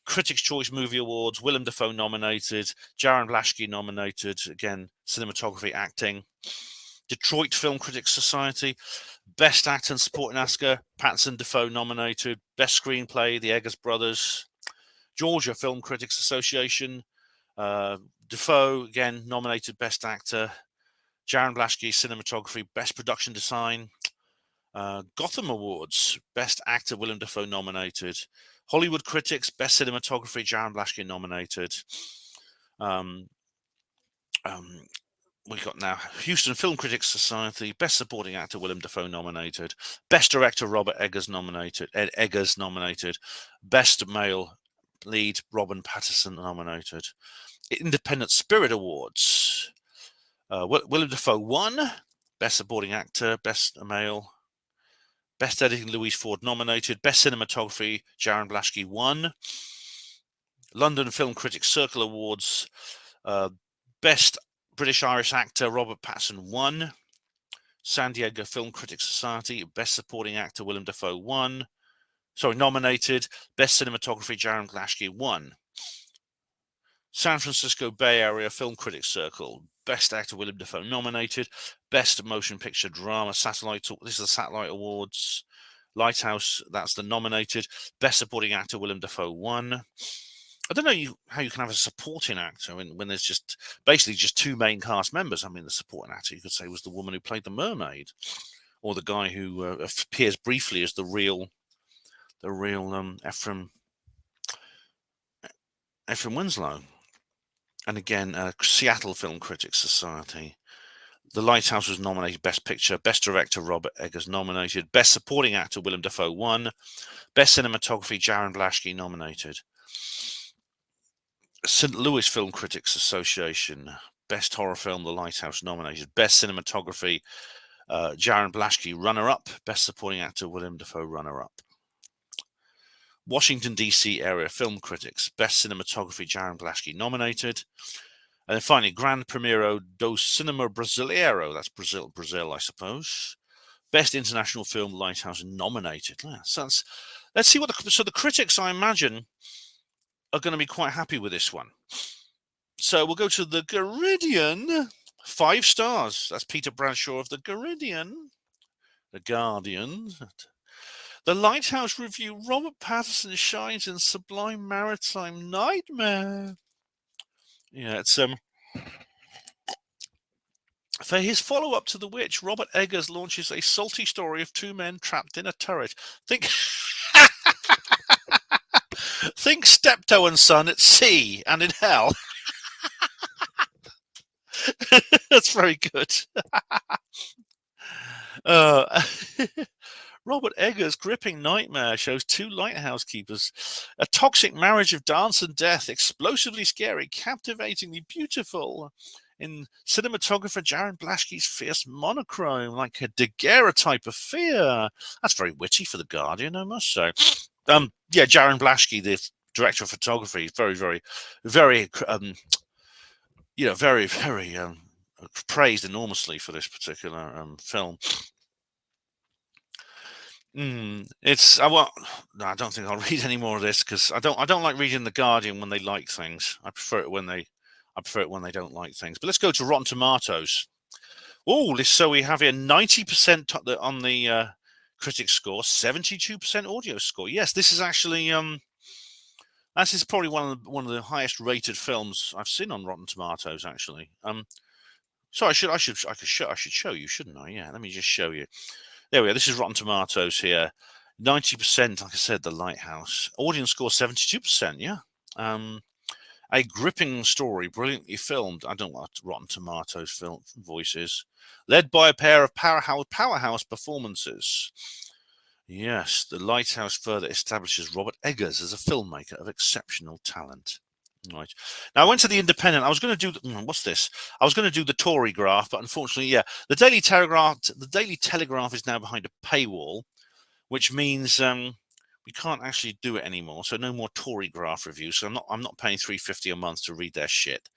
Critics' Choice Movie Awards, Willem Dafoe nominated, Jaron Blaschke nominated, again, Cinematography, Acting. Detroit Film Critics Society, Best Actor and Supporting Oscar, Pattinson Dafoe nominated. Best Screenplay, The Eggers Brothers. Georgia Film Critics Association, Dafoe, again, nominated Best Actor. Jaron Blaschke, Cinematography, Best Production Design. Gotham Awards, Best Actor, Willem Dafoe nominated. Hollywood Critics, Best Cinematography, Jaron Blaschke nominated. We've got now Houston Film Critics Society, Best Supporting Actor, Willem Dafoe nominated. Best Director, Robert Eggers nominated. Best Male Lead, Robin Pattinson nominated. Independent Spirit Awards, Willem Dafoe won. Best Supporting Actor, Best Male. Best Editing, Louise Ford nominated. Best Cinematography, Jaron Blaschke won. London Film Critics Circle Awards, Best British Irish Actor, Robert Pattinson won. San Diego Film Critics Society, Best Supporting Actor, Willem Dafoe won. Nominated. Best cinematography, Jaron Glaschke won. San Francisco Bay Area Film Critics Circle. Best actor, Willem Dafoe nominated. Best motion picture drama, Satellite. This is the Satellite Awards. Lighthouse, that's the nominated. Best supporting actor, Willem Dafoe won. I don't know how you can have a supporting actor when there's just basically just two main cast members. I mean, the supporting actor you could say was the woman who played the mermaid, or the guy who appears briefly as the real Ephraim Winslow. And again, Seattle Film Critics Society. The Lighthouse was nominated Best Picture. Best Director, Robert Eggers nominated. Best Supporting Actor, Willem Dafoe won. Best Cinematography, Jaron Glaschke nominated. St. Louis Film Critics Association. Best Horror Film, The Lighthouse nominated. Best Cinematography, Jaron Glaschke runner-up. Best Supporting Actor, Willem Dafoe runner-up. Washington, D.C. Area Film Critics. Best Cinematography, Jaron Glaschke nominated. And then finally, Gran Premiero do Cinema Brasileiro. That's Brazil, I suppose. Best International Film, Lighthouse nominated. Yeah, so let's see what the critics, I imagine, are going to be quite happy with this one. So we'll go to the Guardian. 5 stars. That's Peter Bradshaw of the Guardian. The Guardian. The Lighthouse review. Robert Pattinson shines in Sublime Maritime Nightmare. Yeah, it's for his follow-up to The Witch, Robert Eggers launches a salty story of 2 men trapped in a turret. Think Steptoe and Son at sea and in hell. That's very good. Robert Eggers' gripping nightmare shows 2 lighthouse keepers. A toxic marriage of dance and death, explosively scary, captivatingly beautiful. In cinematographer Jaron Glaschke's fierce monochrome, like a Daguerre type of fear. That's very witty for The Guardian, I must say. Yeah, Jaron Glaschke, the director of photography, very, very, very, very, very praised enormously for this particular film. No, I don't think I'll read any more of this because I don't like reading The Guardian when they like things. I prefer it when they don't like things. But let's go to Rotten Tomatoes. So we have here 90% on the critic score, 72% audio score. Yes, this is actually this is probably one of the highest rated films I've seen on Rotten Tomatoes. Actually, so I should show you, shouldn't I? Yeah, let me just show you. There we are. This is Rotten Tomatoes here. 90%, like I said, The Lighthouse. Audience score 72%. Yeah. A gripping story, brilliantly filmed. I don't know what Rotten Tomatoes film voices. Led by a pair of powerhouse performances. Yes, The Lighthouse further establishes Robert Eggers as a filmmaker of exceptional talent. Right. Now, I went to the Independent. I was going to do what's this? I was going to do the Tory graph, but unfortunately, yeah, the Daily Telegraph is now behind a paywall, which means we can't actually do it anymore. So no more Tory graph reviews. So I'm not paying $3.50 a month to read their shit.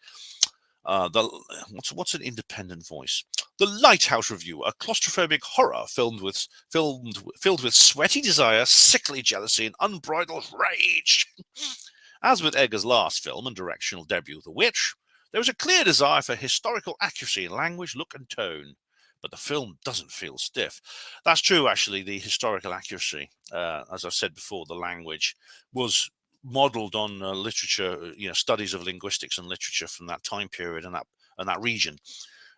What's an independent voice? The Lighthouse Review, a claustrophobic horror filled with sweaty desire, sickly jealousy, and unbridled rage. As with Eggers' last film and directional debut, The Witch, there was a clear desire for historical accuracy in language, look, and tone. But the film doesn't feel stiff. That's true, actually. The historical accuracy, as I've said before, the language was modelled on literature, studies of linguistics and literature from that time period and that region,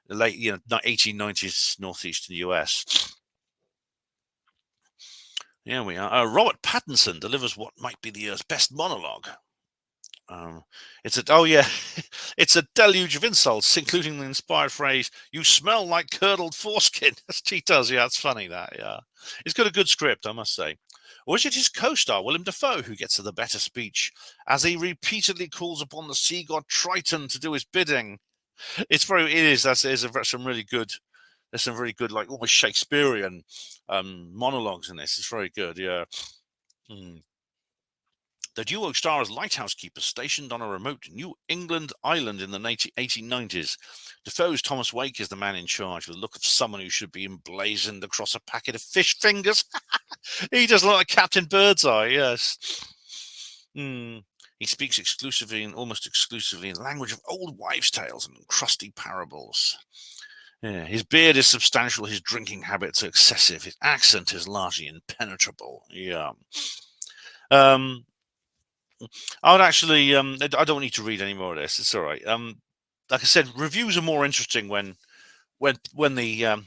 the late 1890s northeastern US. Here we are. Robert Pattinson delivers what might be the year's best monologue. It's a deluge of insults, including the inspired phrase, "You smell like curdled foreskin." He does, yeah, it's funny that, yeah. He's got a good script, I must say. Or is it his co-star, Willem Dafoe, who gets the better speech, as he repeatedly calls upon the sea god Triton to do his bidding? There's some really good, like almost Shakespearean monologues in this. It's very good, yeah. The duo star as lighthouse keepers stationed on a remote New England island in the 1890s. Defoe's Thomas Wake is the man in charge, with the look of someone who should be emblazoned across a packet of fish fingers. He does look like Captain Birdseye, yes. He speaks exclusively and almost exclusively in the language of old wives' tales and crusty parables. Yeah, his beard is substantial, his drinking habits are excessive, his accent is largely impenetrable. Yeah. I would actually, I don't need to read any more of this. It's all right. Like I said, reviews are more interesting when the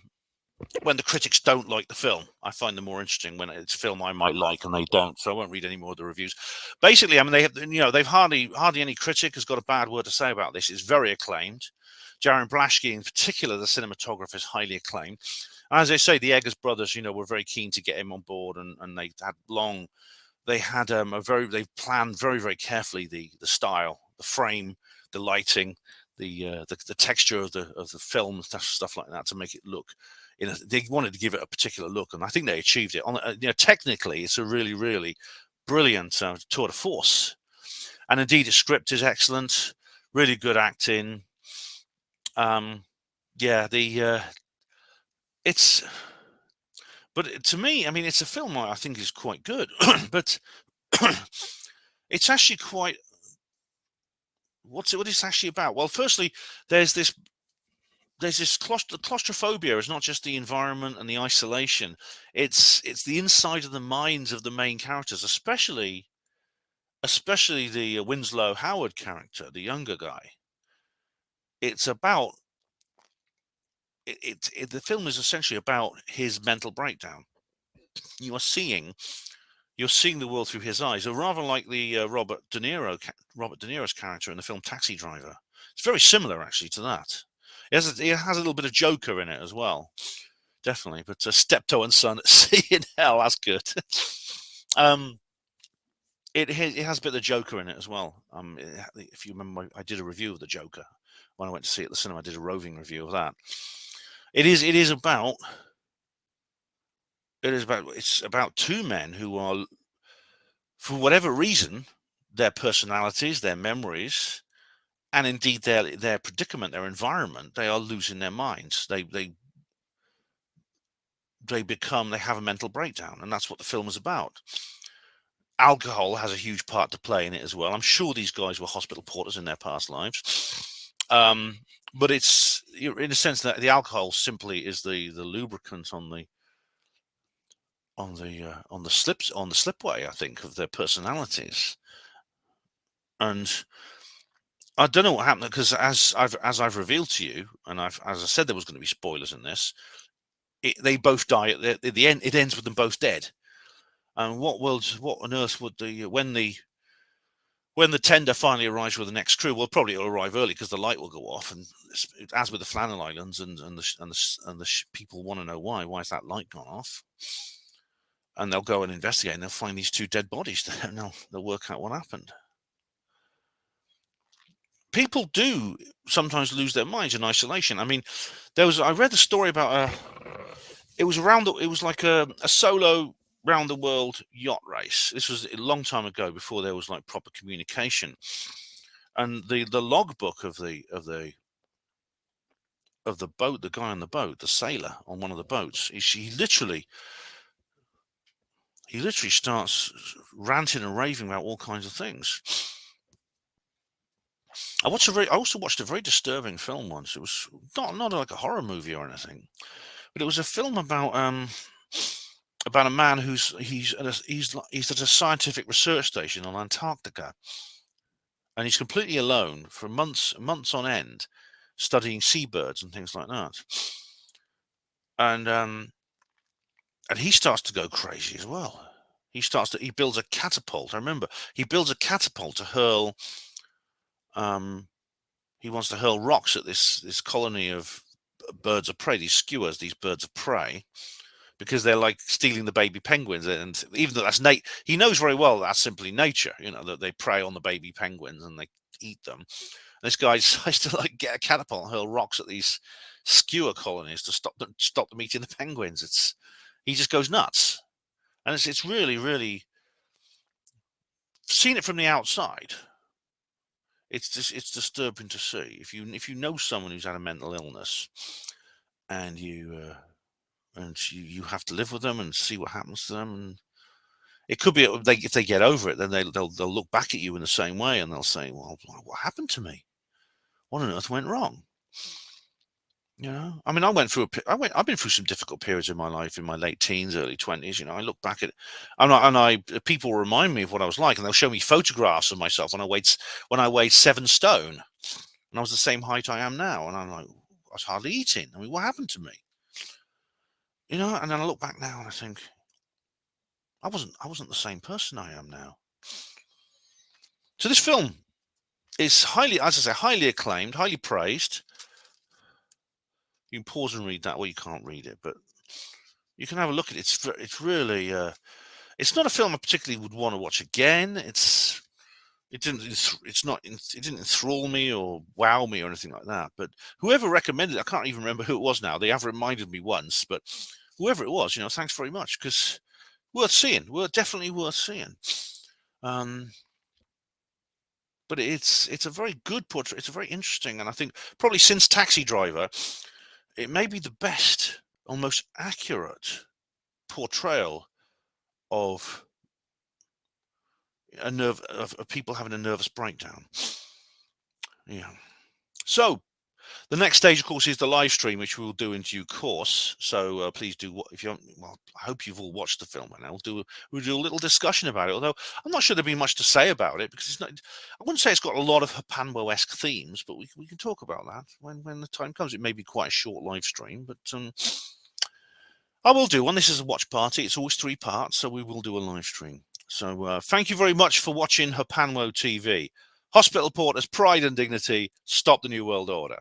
critics don't like the film. I find them more interesting when it's a film I might like and they don't. So I won't read any more of the reviews. Basically, I mean, they've hardly any critic has got a bad word to say about this. It's very acclaimed. Jaron Blaschke, in particular, the cinematographer, is highly acclaimed. And as I say, the Eggers brothers, were very keen to get him on board, and they had long. They had they planned very, very carefully the style, the frame, the lighting, the texture of the film, stuff like that, to make it look. They wanted to give it a particular look, and I think they achieved it. Technically, it's a really, really brilliant tour de force, and indeed, the script is excellent, really good acting. It's. But to me, I mean, it's a film I think is quite good, but it's actually quite. What it's actually about? Well, firstly, there's this claustrophobia is not just the environment and the isolation. It's the inside of the minds of the main characters, especially the Winslow Howard character, the younger guy. It's about the film is essentially about his mental breakdown. You're seeing the world through his eyes, or rather like the Robert De Niro's character in the film Taxi Driver. It's very similar, actually, to that. It has a little bit of Joker in it as well, definitely. But Steptoe and Son at Sea in Hell, that's good. It has a bit of the Joker in it as well. If you remember, I did a review of the Joker when I went to see it at the cinema. I did a roving review of that. It's about two men who are, for whatever reason, their personalities, their memories, and indeed their predicament, their environment, they are losing their minds. They have a mental breakdown, and that's what the film is about. Alcohol has a huge part to play in it as well. I'm sure these guys were hospital porters in their past lives. But it's in a sense that the alcohol simply is the lubricant on the slipway, I think, of their personalities. And I don't know what happened, because as I've revealed to you, and as I said, there was going to be spoilers in this. They both die at the end. It ends with them both dead. And what on earth would when the tender finally arrives with the next crew? Well, probably it'll arrive early because the light will go off. And as with the Flannel Islands and the people want to know why is that light gone off? And they'll go and investigate, and they'll find these two dead bodies there, and they'll work out what happened. People do sometimes lose their minds in isolation. I mean, I read a story about it was like a solo round the world yacht race. This was a long time ago, before there was like proper communication. And the logbook of the boat, the guy on the boat, the sailor on one of the boats, he literally starts ranting and raving about all kinds of things. I also watched a very disturbing film once. It was not like a horror movie or anything, but it was a film about a man he's at a scientific research station on Antarctica, and he's completely alone for months on end, studying seabirds and things like that. And he starts to go crazy as well. He builds a catapult. I remember he builds a catapult to hurl. He wants to hurl rocks at this colony of birds of prey. These skuas, these birds of prey, because they're like stealing the baby penguins. And even though he knows very well that's simply nature, that they prey on the baby penguins and they eat them. And this guy decides to like get a catapult and hurl rocks at these skua colonies to stop them eating the penguins. He just goes nuts, and it's really, really seen it from the outside, it's disturbing to see. If you know someone who's had a mental illness, and you have to live with them and see what happens to them, and it could be if they get over it, then they'll look back at you in the same way, and they'll say, "Well, what happened to me? What on earth went wrong?" You know, I mean, I've been through some difficult periods in my life in my late teens, early 20s. You know, I look back at, people remind me of what I was like, and they'll show me photographs of myself when I weighed 7 stone, and I was the same height I am now, and I'm like, I was hardly eating. I mean, what happened to me? You know, and then I look back now and I think, I wasn't the same person I am now. So this film is highly, as I say, highly acclaimed, highly praised. You can pause and read that, or you can't read it, but you can have a look at it. It's really, it's not a film I particularly would want to watch again. It didn't enthrall me or wow me or anything like that. But whoever recommended it, I can't even remember who it was now. They have reminded me once, but whoever it was, thanks very much, because worth seeing. Definitely worth seeing. But it's a very good portrait. It's a very interesting, and I think probably since Taxi Driver, it may be the best or most accurate portrayal of of people having a nervous breakdown. Yeah. So the next stage, of course, is the live stream, which we'll do in due course. So please do. If you haven't, well, I hope you've all watched the film, and we'll do a little discussion about it. Although I'm not sure there'll be much to say about it, because it's not. I wouldn't say it's got a lot of Hapanwo-esque themes, but we can talk about that when the time comes. It may be quite a short live stream, but I will do one. This is a watch party. It's always 3 parts, so we will do a live stream. So thank you very much for watching Hapanwo TV. Hospital Porters, Pride and Dignity. Stop the New World Order.